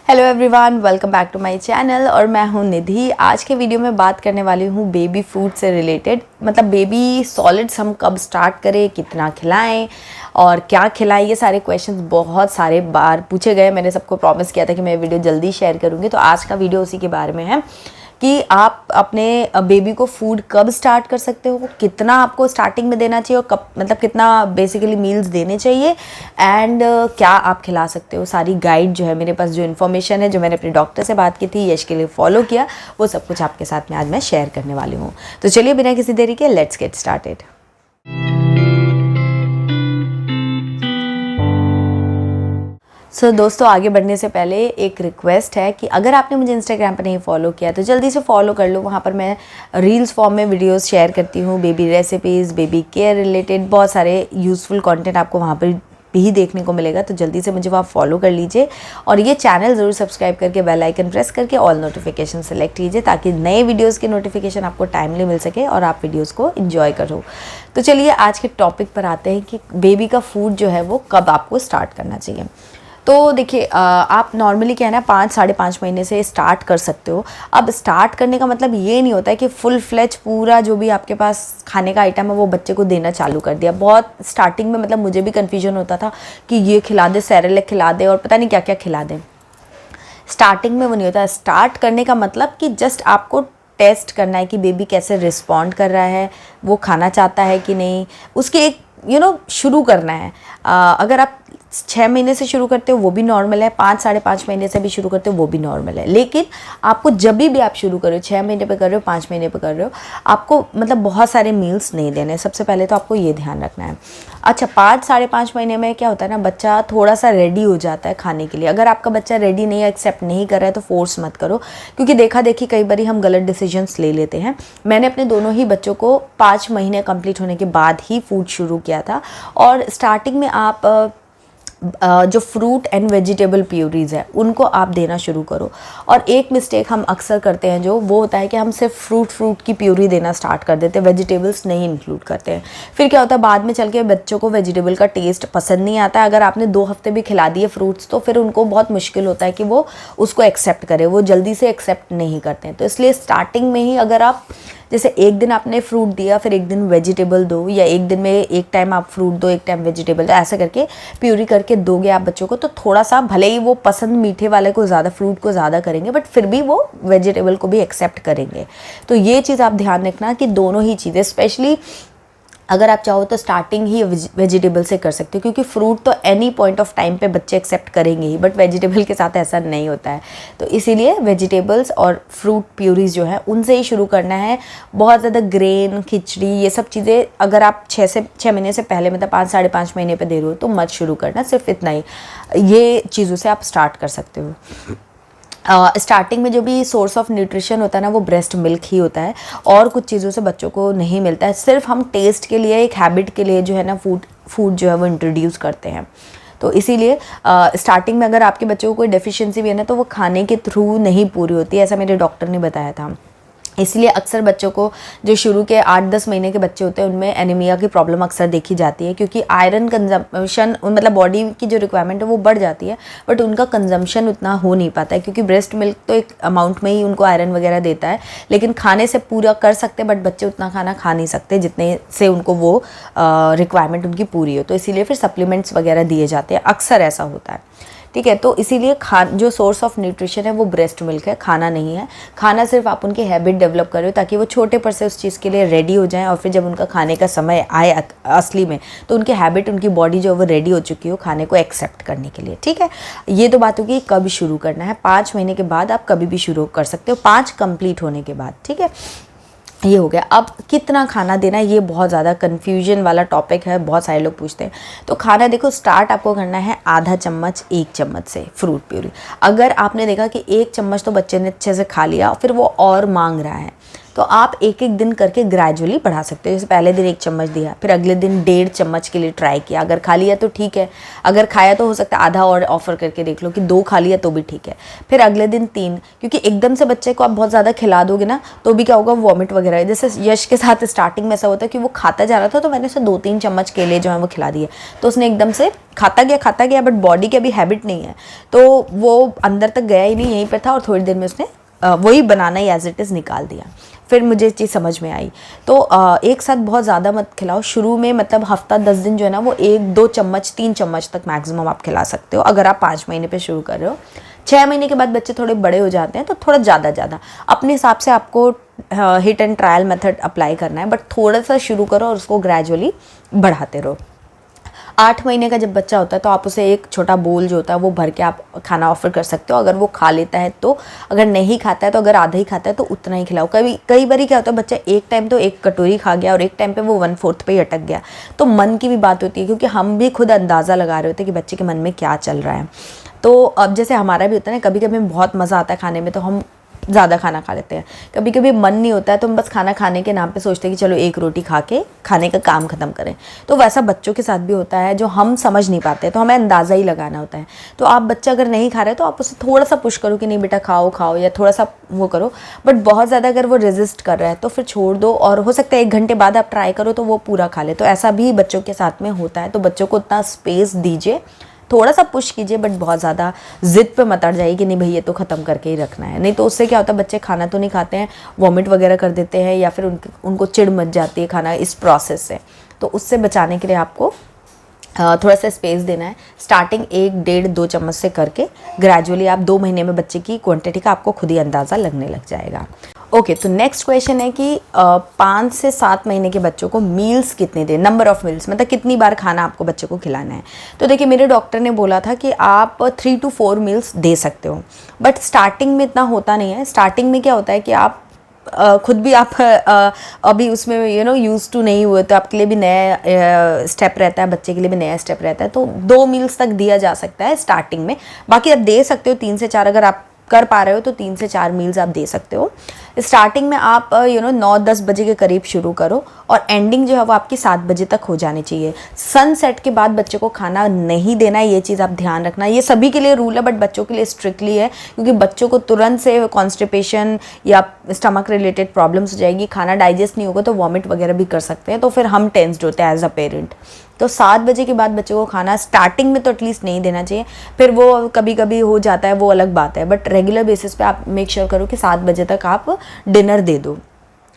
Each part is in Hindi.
Hello everyone, welcome back to my channel और मैं हूं निधि। आज के वीडियो में बात करने वाली हूं बेबी फूड से रिलेटेड, मतलब बेबी सॉलिड्स हम कब स्टार्ट करें, कितना खिलाएं और क्या खिलाएं। ये सारे क्वेश्चंस बहुत सारे बार पूछे गए। मैंने सबको प्रॉमिस किया था कि मैं वीडियो जल्दी शेयर करूंगी, तो आज का वीडियो उसी के बारे में है कि आप अपने बेबी को फूड कब स्टार्ट कर सकते हो, कितना आपको स्टार्टिंग में देना चाहिए और कब, मतलब कितना बेसिकली मील्स देने चाहिए एंड क्या आप खिला सकते हो। सारी गाइड जो है मेरे पास, जो इन्फॉर्मेशन है, जो मैंने अपने डॉक्टर से बात की थी, यश के लिए फॉलो किया, वो सब कुछ आपके साथ में आज मैं शेयर करने वाली हूँ। तो चलिए बिना किसी देरी के लेट्स गेट स्टार्टेड। दोस्तों, आगे बढ़ने से पहले एक रिक्वेस्ट है कि अगर आपने मुझे इंस्टाग्राम पर नहीं फॉलो किया तो जल्दी से फॉलो कर लो। वहाँ पर मैं रील्स फॉर्म में वीडियोस शेयर करती हूँ, baby recipes, baby care related बहुत सारे यूज़फुल कंटेंट आपको वहाँ पर भी देखने को मिलेगा। तो जल्दी से मुझे वहाँ फॉलो कर लीजिए और ये चैनल ज़रूर सब्सक्राइब करके बेल आइकन प्रेस करके ऑल नोटिफिकेशन सेलेक्ट कीजिए, ताकि नए वीडियोज़ के नोटिफिकेशन आपको टाइमली मिल सके और आप वीडियोज़ को एंजॉय करो। तो चलिए आज के टॉपिक पर आते हैं कि बेबी का फूड जो है वो कब आपको स्टार्ट करना चाहिए। तो देखिए, आप नॉर्मली क्या है ना, 5-5.5 महीने से स्टार्ट कर सकते हो। अब स्टार्ट करने का मतलब ये नहीं होता है कि फुल फ्लेज पूरा जो भी आपके पास खाने का आइटम है वो बच्चे को देना चालू कर दिया। बहुत स्टार्टिंग में मतलब मुझे भी कन्फ्यूजन होता था कि ये खिला दे, सेरेलैक खिला दे और पता नहीं क्या क्या खिला दे। स्टार्टिंग में वो नहीं होता। स्टार्ट करने का मतलब कि जस्ट आपको टेस्ट करना है कि बेबी कैसे रिस्पॉन्ड कर रहा है, वो खाना चाहता है कि नहीं, उसके एक शुरू करना है। अगर आप 6 महीने से शुरू करते हो वो भी नॉर्मल है, 5-5.5 महीने से भी शुरू करते हो वो भी नॉर्मल है। लेकिन आपको जब भी आप शुरू करो, 6 महीने पे कर रहे हो, 5 महीने पे कर रहे हो, आपको मतलब बहुत सारे मील्स नहीं देने। सबसे पहले तो आपको ये ध्यान रखना है। अच्छा, 5-5.5 महीने में क्या होता है ना, बच्चा थोड़ा सा रेडी हो जाता है खाने के लिए। अगर आपका बच्चा रेडी नहीं है, एक्सेप्ट नहीं कर रहा है, तो फोर्स मत करो, क्योंकि देखा देखी कई बार हम गलत डिसीजंस ले लेते हैं। मैंने अपने दोनों ही बच्चों को 5 महीने कंप्लीट होने के बाद ही फूड शुरू किया था। और स्टार्टिंग में आप जो फ्रूट एंड वेजिटेबल प्यूरीज़ है उनको आप देना शुरू करो। और एक मिस्टेक हम अक्सर करते हैं जो वो होता है कि हम सिर्फ फ्रूट की प्यूरी देना स्टार्ट कर देते हैं, वेजिटेबल्स नहीं इंक्लूड करते हैं। फिर क्या होता है, बाद में चल के बच्चों को वेजिटेबल का टेस्ट पसंद नहीं आता है। अगर आपने 2 हफ्ते भी खिला दिए फ्रूट्स तो फिर उनको बहुत मुश्किल होता है कि वो उसको एक्सेप्ट करें, वो जल्दी से एक्सेप्ट नहीं करते हैं। तो इसलिए स्टार्टिंग में ही अगर आप जैसे एक दिन आपने फ्रूट दिया, फिर एक दिन वेजिटेबल दो, या एक दिन में एक टाइम आप फ्रूट दो, एक टाइम वेजिटेबल दो, ऐसा करके प्यूरी करके दोगे आप बच्चों को, तो थोड़ा सा भले ही वो पसंद मीठे वाले को ज़्यादा, फ्रूट को ज़्यादा करेंगे, बट फिर भी वो वेजिटेबल को भी एक्सेप्ट करेंगे। तो ये चीज़ आप ध्यान रखना कि दोनों ही चीज़ें, स्पेशली अगर आप चाहो तो स्टार्टिंग ही वेजिटेबल से कर सकते हो, क्योंकि फ्रूट तो एनी पॉइंट ऑफ टाइम पे बच्चे एक्सेप्ट करेंगे ही, बट वेजिटेबल के साथ ऐसा नहीं होता है। तो इसीलिए वेजिटेबल्स और फ्रूट प्यूरीज जो है उनसे ही शुरू करना है। बहुत ज़्यादा ग्रेन, खिचड़ी, ये सब चीज़ें अगर आप 6 महीने से पहले, मतलब 5-5.5 महीने पे दे रहे हो तो मत शुरू करना। सिर्फ इतना ही, ये चीज़ों से आप स्टार्ट कर सकते हो। स्टार्टिंग में जो भी सोर्स ऑफ न्यूट्रिशन होता है ना, वो ब्रेस्ट मिल्क ही होता है और कुछ चीज़ों से बच्चों को नहीं मिलता है। सिर्फ हम टेस्ट के लिए, एक हैबिट के लिए जो है ना फूड जो है वो इंट्रोड्यूस करते हैं। तो इसीलिए स्टार्टिंग में अगर आपके बच्चों को कोई डेफिशिएंसी भी है ना, तो वो खाने के थ्रू नहीं पूरी होती है, ऐसा मेरे डॉक्टर ने बताया था। इसलिए अक्सर बच्चों को, जो शुरू के 8-10 महीने के बच्चे होते हैं, उनमें एनीमिया की प्रॉब्लम अक्सर देखी जाती है, क्योंकि आयरन कंजम्पशन, मतलब बॉडी की जो रिक्वायरमेंट है वो बढ़ जाती है, बट उनका कंजम्पशन उतना हो नहीं पाता है, क्योंकि ब्रेस्ट मिल्क तो एक अमाउंट में ही उनको आयरन वगैरह देता है, लेकिन खाने से पूरा कर सकते हैं, बट बच्चे उतना खाना खा नहीं सकते जितने से उनको वो रिक्वायरमेंट उनकी पूरी हो। तो इसीलिए फिर सप्लीमेंट्स वगैरह दिए जाते हैं, अक्सर ऐसा होता है। ठीक है, तो इसीलिए जो सोर्स ऑफ न्यूट्रिशन है वो ब्रेस्ट मिल्क है, खाना नहीं है। खाना सिर्फ आप उनकी हैबिट डेवलप करो, ताकि वो छोटे पर से उस चीज़ के लिए रेडी हो जाएं, और फिर जब उनका खाने का समय आए असली में, तो उनकी हैबिट, उनकी बॉडी जो वो रेडी हो चुकी हो खाने को एक्सेप्ट करने के लिए। ठीक है, ये तो बात होगी कब शुरू करना है। 5 महीने के बाद आप कभी भी शुरू कर सकते हो, 5 कंप्लीट होने के बाद। ठीक है, ये हो गया। अब कितना खाना देना है, ये बहुत ज़्यादा कन्फ्यूजन वाला टॉपिक है, बहुत सारे लोग पूछते हैं। तो खाना देखो, स्टार्ट आपको करना है आधा चम्मच, 1 चम्मच से फ्रूट प्यूरी। अगर आपने देखा कि 1 चम्मच तो बच्चे ने अच्छे से खा लिया, फिर वो और मांग रहा है, तो आप एक एक दिन करके ग्रेजुअली बढ़ा सकते हो। जैसे पहले दिन 1 चम्मच दिया, फिर अगले दिन 1.5 चम्मच के लिए ट्राई किया, अगर खा लिया तो ठीक है, अगर खाया तो हो सकता है आधा और ऑफर करके देख लो कि 2 खा लिया तो भी ठीक है, फिर अगले दिन 3, क्योंकि एकदम से बच्चे को आप बहुत ज़्यादा खिला दोगे ना तो भी क्या होगा, वॉमिट वगैरह। जैसे यश के साथ स्टार्टिंग में ऐसा होता है कि वो खाता जा रहा था तो मैंने उसे 2-3 चम्मच केले जो है वो खिला दिए, तो उसने एकदम से खाता गया, बट बॉडी की अभी हैबिट नहीं है तो वो अंदर तक गया ही नहीं, यहीं पर था और थोड़ी देर में उसने वही बनाना ही एज इट इज़ निकाल दिया। फिर मुझे चीज़ समझ में आई। तो एक साथ बहुत ज़्यादा मत खिलाओ शुरू में, मतलब हफ्ता 10 दिन जो है ना वो 1-2 चम्मच 3 चम्मच तक मैक्सिमम आप खिला सकते हो अगर आप 5 महीने पे शुरू कर रहे हो। 6 महीने के बाद बच्चे थोड़े बड़े हो जाते हैं तो थोड़ा ज़्यादा अपने हिसाब से आपको hit and trial method apply करना है, बट थोड़ा सा शुरू करो और उसको ग्रेजुअली बढ़ाते रहो। 8 महीने का जब बच्चा होता है तो आप उसे एक छोटा बोल जो होता है वो भर के आप खाना ऑफर कर सकते हो, अगर वो खा लेता है तो, अगर नहीं खाता है तो, अगर आधा ही खाता है तो उतना ही खिलाओ। कई बार क्या होता है, बच्चा एक टाइम तो 1 कटोरी खा गया और एक टाइम पे वो 1/4 पे ही अटक गया, तो मन की भी बात होती है, क्योंकि हम भी खुद अंदाज़ा लगा रहे होते हैं कि बच्चे के मन में क्या चल रहा है। तो अब जैसे हमारा भी होता है ना, कभी कभी बहुत मज़ा आता है खाने में तो हम ज़्यादा खाना खा लेते हैं, कभी कभी मन नहीं होता है तो हम बस खाना खाने के नाम पे सोचते हैं कि चलो 1 रोटी खा के खाने का काम ख़त्म करें। तो वैसा बच्चों के साथ भी होता है, जो हम समझ नहीं पाते, तो हमें अंदाज़ा ही लगाना होता है। तो आप बच्चा अगर नहीं खा रहे तो आप उसे थोड़ा सा पुश करो कि नहीं बेटा खाओ, या थोड़ा सा वो करो, बट बहुत ज़्यादा अगर वो रेजिस्ट कर रहा है तो फिर छोड़ दो, और हो सकता है 1 घंटे बाद आप ट्राई करो तो वो पूरा खा ले। तो ऐसा भी बच्चों के साथ में होता है, तो बच्चों को उतना स्पेस दीजिए, थोड़ा सा पुश कीजिए, बट बहुत ज़्यादा जिद पे मत अड़ जाइए कि नहीं भई ये तो ख़त्म करके ही रखना है। नहीं तो उससे क्या होता है, बच्चे खाना तो नहीं खाते हैं, वॉमिट वगैरह कर देते हैं, या फिर उनको चिढ़ मच जाती है खाना इस प्रोसेस से। तो उससे बचाने के लिए आपको थोड़ा सा स्पेस देना है। स्टार्टिंग 1-1.5-2 चम्मच से करके ग्रेजुअली आप 2 महीने में बच्चे की क्वांटिटी का आपको खुद ही अंदाज़ा लगने लग जाएगा। ओके, तो नेक्स्ट क्वेश्चन है कि 5 से 7 महीने के बच्चों को मील्स कितने दें, नंबर ऑफ़ मील्स, मतलब कितनी बार खाना आपको बच्चे को खिलाना है। तो देखिए, मेरे डॉक्टर ने बोला था कि आप 3 to 4 मील्स दे सकते हो, बट स्टार्टिंग में इतना होता नहीं है। स्टार्टिंग में क्या होता है कि आप खुद भी आप अभी उसमें यूज़ टू नहीं हुए, तो आपके लिए भी नया स्टेप रहता है, बच्चे के लिए भी नया स्टेप रहता है। तो 2 मील्स तक दिया जा सकता है स्टार्टिंग में, बाकी आप दे सकते हो 3 से 4, अगर आप कर पा रहे हो तो 3 से 4 मील्स आप दे सकते हो। स्टार्टिंग में आप 9-10 बजे के करीब शुरू करो, और एंडिंग जो है वो आपकी 7 बजे तक हो जानी चाहिए। सनसेट के बाद बच्चे को खाना नहीं देना है, ये चीज़ आप ध्यान रखना। ये सभी के लिए रूल है, बट बच्चों के लिए स्ट्रिक्टली है, क्योंकि बच्चों को तुरंत से कॉन्स्टिपेशन या स्टमक रिलेटेड प्रॉब्लम्स हो जाएगी, खाना डाइजेस्ट नहीं होगा तो वॉमिट वगैरह भी कर सकते हैं, तो फिर हम टेंस्ड होते हैं एज अ पेरेंट। तो 7 बजे के बाद बच्चों को खाना स्टार्टिंग में तो एटलीस्ट नहीं देना चाहिए। फिर वो कभी कभी हो जाता है, वो अलग बात है, बट रेगुलर बेसिस पे आप मेक श्योर करो कि 7 बजे तक आप डिनर दे दो।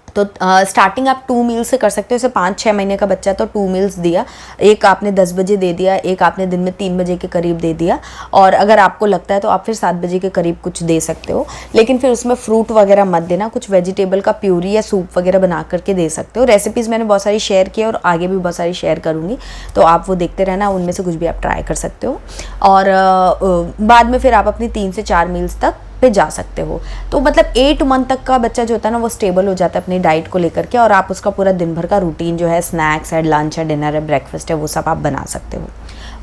तो स्टार्टिंग आप 2 मील से कर सकते हो। जैसे 5-6 महीने का बच्चा तो 2 मील्स दिया, एक आपने 10 बजे दे दिया, एक आपने दिन में 3 बजे के करीब दे दिया, और अगर आपको लगता है तो आप फिर 7 बजे के करीब कुछ दे सकते हो, लेकिन फिर उसमें फ्रूट वगैरह मत देना। कुछ वेजिटेबल का प्यूरी या सूप वगैरह बना करके दे सकते हो। रेसिपीज़ मैंने बहुत सारी शेयर की और आगे भी बहुत सारी शेयर करूँगी, तो आप वो देखते रहना, उनमें से कुछ भी आप ट्राई कर सकते हो। और बाद में फिर आप अपनी 3 से 4 मील्स तक पे जा सकते हो। तो मतलब 8 मंथ तक का बच्चा जो होता है ना, वो स्टेबल हो जाता है अपनी डाइट को लेकर के, और आप उसका पूरा दिन भर का रूटीन जो है, स्नैक्स है, लंच है, डिनर है, ब्रेकफास्ट है, वो सब आप बना सकते हो।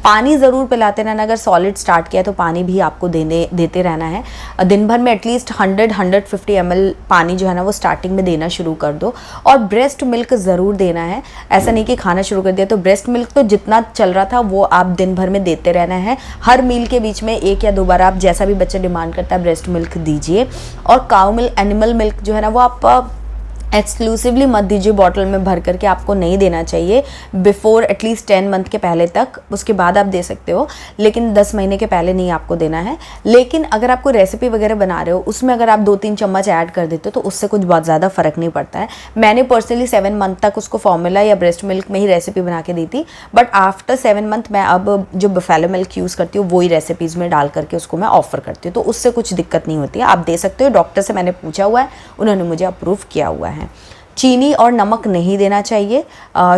पानी ज़रूर पिलाते रहना, अगर सॉलिड स्टार्ट किया तो पानी भी आपको देते रहना है। दिन भर में एटलीस्ट 100-150 ml पानी जो है ना वो स्टार्टिंग में देना शुरू कर दो। और ब्रेस्ट मिल्क ज़रूर देना है, ऐसा नहीं कि खाना शुरू कर दिया तो ब्रेस्ट मिल्क तो जितना चल रहा था वो आप दिन भर में देते रहना है। हर मील के बीच में 1 या 2 बार आप जैसा भी बच्चा डिमांड करता है ब्रेस्ट मिल्क दीजिए। और काऊ मिल्क, एनिमल मिल्क जो है ना वो आप एक्सक्लूसिवली मत दीजिए, बॉटल में भर करके आपको नहीं देना चाहिए बिफोर एटलीस्ट 10 मंथ के पहले तक। उसके बाद आप दे सकते हो, लेकिन 10 महीने के पहले नहीं आपको देना है। लेकिन अगर आपको रेसिपी वगैरह बना रहे हो, उसमें अगर आप 2-3 चम्मच ऐड कर देते हो तो उससे कुछ बहुत ज़्यादा फ़र्क नहीं पड़ता है। मैंने पर्सनली 7 मंथ तक उसको फॉर्मूला या ब्रेस्ट मिल्क में ही रेसिपी बना के दी थी, बट आफ्टर 7 मंथ मैं अब जो बफेलो मिल्क यूज़ करती हूँ वही रेसिपीज़ में डाल करके उसको मैं ऑफ़र करती हूँ, तो उससे कुछ दिक्कत नहीं होती है, आप दे सकते हो। डॉक्टर से मैंने पूछा हुआ है, उन्होंने मुझे अप्रूव किया हुआ है। चीनी और नमक नहीं देना चाहिए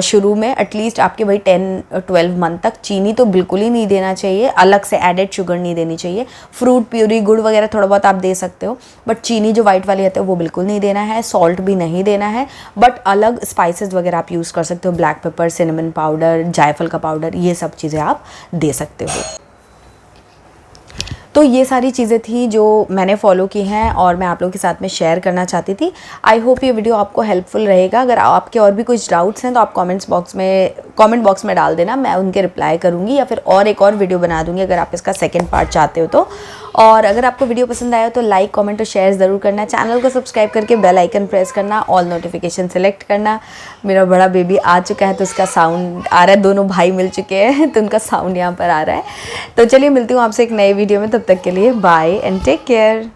शुरू में, एटलीस्ट आपके भाई 10-12 मंथ तक चीनी तो बिल्कुल ही नहीं देना चाहिए, अलग से एडेड शुगर नहीं देनी चाहिए। फ्रूट प्यूरी, गुड़ वगैरह थोड़ा बहुत आप दे सकते हो, बट चीनी जो वाइट वाली आती है वो बिल्कुल नहीं देना है। सॉल्ट भी नहीं देना है, बट अलग स्पाइसेस वगैरह आप यूज़ कर सकते हो, ब्लैक पेपर, सिनेमन पाउडर, जायफल का पाउडर, ये सब चीज़ें आप दे सकते हो। तो ये सारी चीज़ें थी जो मैंने फॉलो की हैं और मैं आप लोगों के साथ में शेयर करना चाहती थी। आई होप ये वीडियो आपको हेल्पफुल रहेगा। अगर आपके और भी कुछ डाउट्स हैं तो आप कमेंट बॉक्स में डाल देना, मैं उनके रिप्लाई करूँगी या फिर एक और वीडियो बना दूँगी अगर आप इसका सेकेंड पार्ट चाहते हो तो। और अगर आपको वीडियो पसंद आया तो लाइक, कमेंट और शेयर ज़रूर करना। चैनल को सब्सक्राइब करके बेल आइकन प्रेस करना, ऑल नोटिफिकेशन सेलेक्ट करना। मेरा बड़ा बेबी आ चुका है तो उसका साउंड आ रहा है, दोनों भाई मिल चुके हैं तो उनका साउंड यहाँ पर आ रहा है। तो चलिए मिलती हूँ आपसे एक नए वीडियो में, तब तक के लिए बाय एंड टेक केयर।